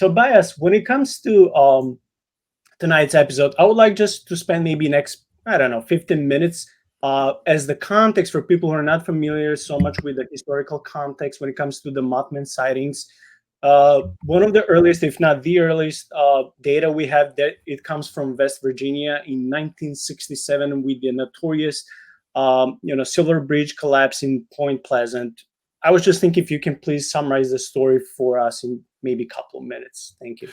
Tobias, when it comes to tonight's episode, I would like just to spend maybe next, I don't know, 15 minutes as the context for people who are not familiar so much with the historical context when it comes to the Mothman sightings. One of the earliest, if not the earliest, data we have that it comes from West Virginia in 1967 with the notorious, Silver Bridge collapse in Point Pleasant. I was just thinking if you can please summarize the story for us in maybe a couple of minutes. Thank you.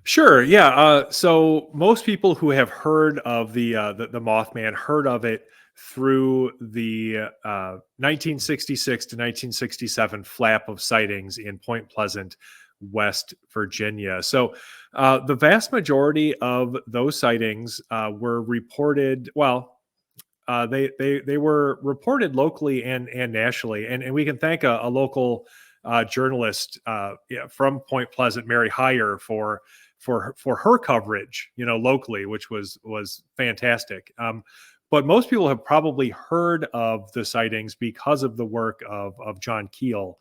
Sure. Yeah. So most people who have heard of the Mothman heard of it through the 1966 to 1967 flap of sightings in Point Pleasant, West Virginia. So the vast majority of those sightings were reported. Well, they were reported locally and nationally, and we can thank a local journalist from Point Pleasant, Mary Heyer, for her coverage, locally, which was fantastic. But most people have probably heard of the sightings because of the work of John Keel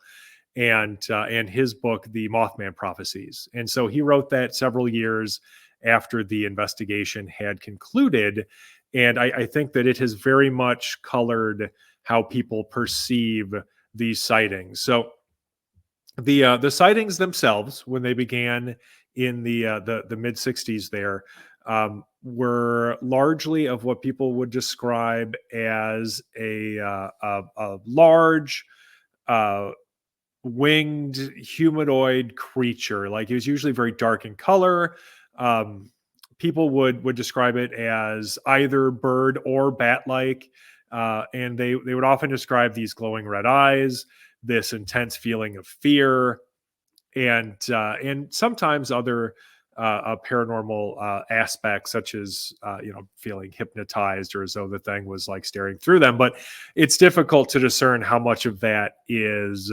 and his book, The Mothman Prophecies. And so he wrote that several years after the investigation had concluded. And I think that it has very much colored how people perceive these sightings. So the sightings themselves, when they began in the mid 60s, there were largely of what people would describe as a large winged humanoid creature. Like, it was usually very dark in color. People would describe it as either bird or bat-like, and they would often describe these glowing red eyes, this intense feeling of fear, and sometimes other paranormal aspects, such as feeling hypnotized or as though the thing was like staring through them. But it's difficult to discern how much of that is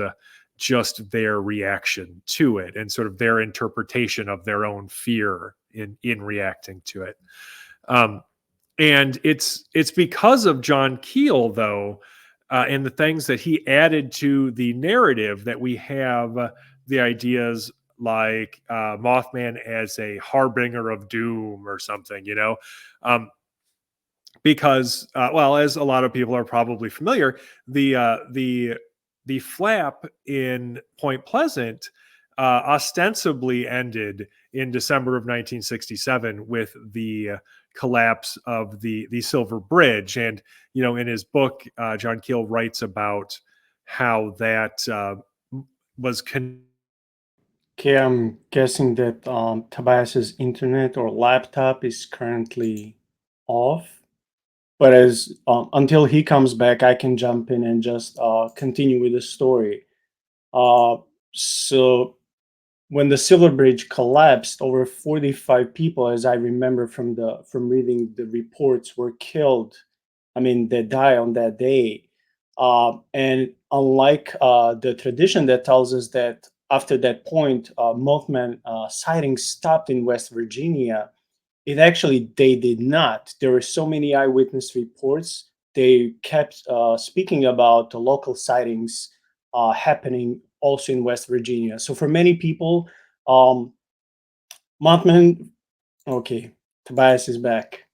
just their reaction to it and sort of their interpretation of their own fear in reacting to it. And it's because of John Keel, though, and the things that he added to the narrative, that we have the ideas like Mothman as a harbinger of doom or something, because, well, as a lot of people are probably familiar, the flap in Point Pleasant ostensibly ended in December of 1967 with the collapse of the Silver Bridge. And, in his book, John Keel writes about how that was Okay, I'm guessing that Tobias's internet or laptop is currently off. But as until he comes back, I can jump in and just continue with the story. Uh, so when the Silver Bridge collapsed, over 45 people, as I remember from reading the reports, were killed. I mean, they died on that day. And unlike the tradition that tells us that after that point, Mothman sightings stopped in West Virginia, they did not. There were so many eyewitness reports. They kept speaking about the local sightings happening also in West Virginia. So for many people, um, Mothman. Okay, Tobias is back.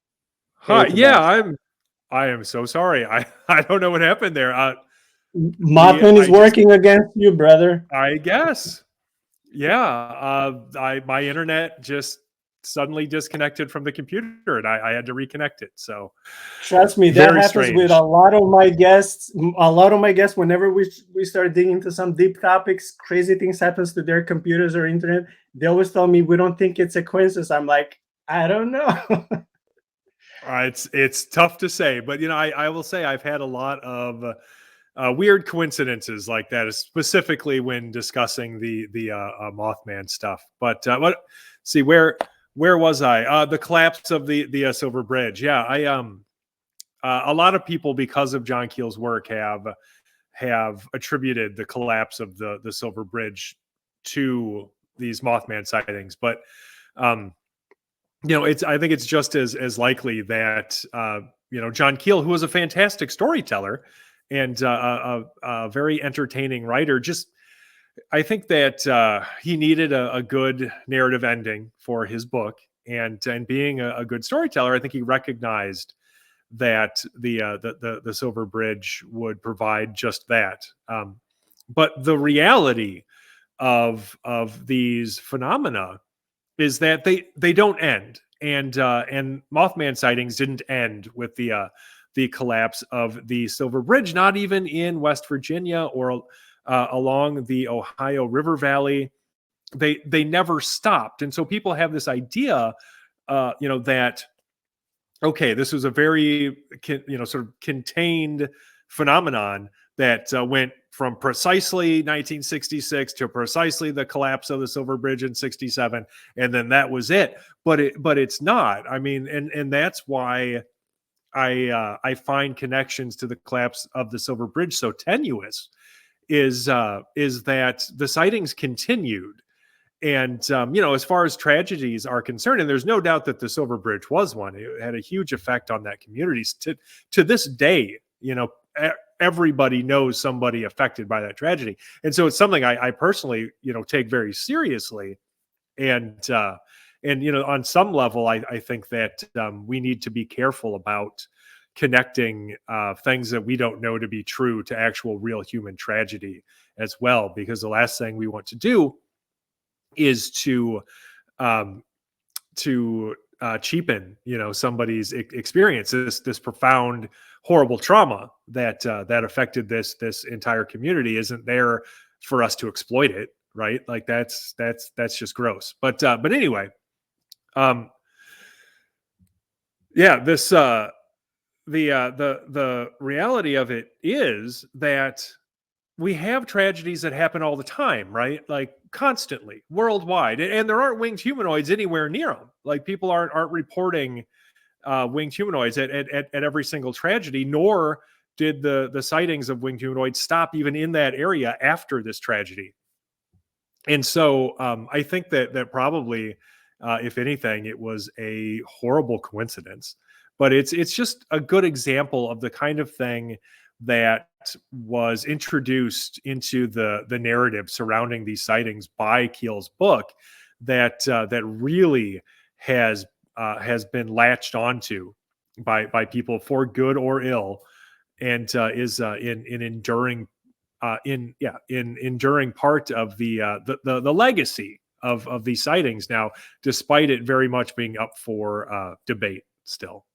Hey, Hi, yeah, Tobias. I am so sorry. I don't know what happened there. The Mothman is I just working against you, brother. I guess, yeah. I my internet just suddenly disconnected from the computer, and I had to reconnect it. So Trust me, that very happens with a strange. lot of my guests. A lot of my guests, whenever we start digging into some deep topics, crazy things happens to their computers or internet. They always tell me we don't think it's a coincidence. I'm like, I don't know. It's tough to say, but I will say I've had a lot of weird coincidences like that, specifically when discussing the Mothman stuff. But what? See, where was I? The collapse of the Silver Bridge. Yeah, a lot of people, because of John Keel's work, have attributed the collapse of the Silver Bridge to these Mothman sightings. But um, I think it's just as likely that John Keel, who was a fantastic storyteller and a very entertaining writer, just I think that he needed a good narrative ending for his book, and being a good storyteller, I think he recognized that the Silver Bridge would provide just that. But the reality of these phenomena is that they don't end, and Mothman sightings didn't end with the collapse of the Silver Bridge, not even in West Virginia or along the Ohio River Valley. They never stopped, and so people have this idea, that okay, this was a very sort of contained phenomenon that went from precisely 1966 to precisely the collapse of the Silver Bridge in 67, and then that was it. But it's not. I mean, and that's why I find connections to the collapse of the Silver Bridge so tenuous. Is that the sightings continued, and as far as tragedies are concerned, and there's no doubt that the Silver Bridge was one. It had a huge effect on that community. To this day, everybody knows somebody affected by that tragedy, and so it's something I personally, take very seriously. And on some level, I think that we need to be careful about connecting things that we don't know to be true to actual real human tragedy as well, because the last thing we want to do is um, to cheapen somebody's experience, this profound horrible trauma that affected this entire community isn't there for us to exploit it, right? Like that's just gross. But anyway, um yeah, this the reality of it is that we have tragedies that happen all the time, right? Like constantly, worldwide, and there aren't winged humanoids anywhere near them. Like people aren't reporting winged humanoids at every single tragedy, nor did the sightings of winged humanoids stop even in that area after this tragedy. And so I think that probably, if anything, it was a horrible coincidence. But it's just a good example of the kind of thing that was introduced into the narrative surrounding these sightings by Keel's book that really has been latched onto by people for good or ill, and is in enduring in enduring part of the legacy of these sightings now, despite it very much being up for debate still.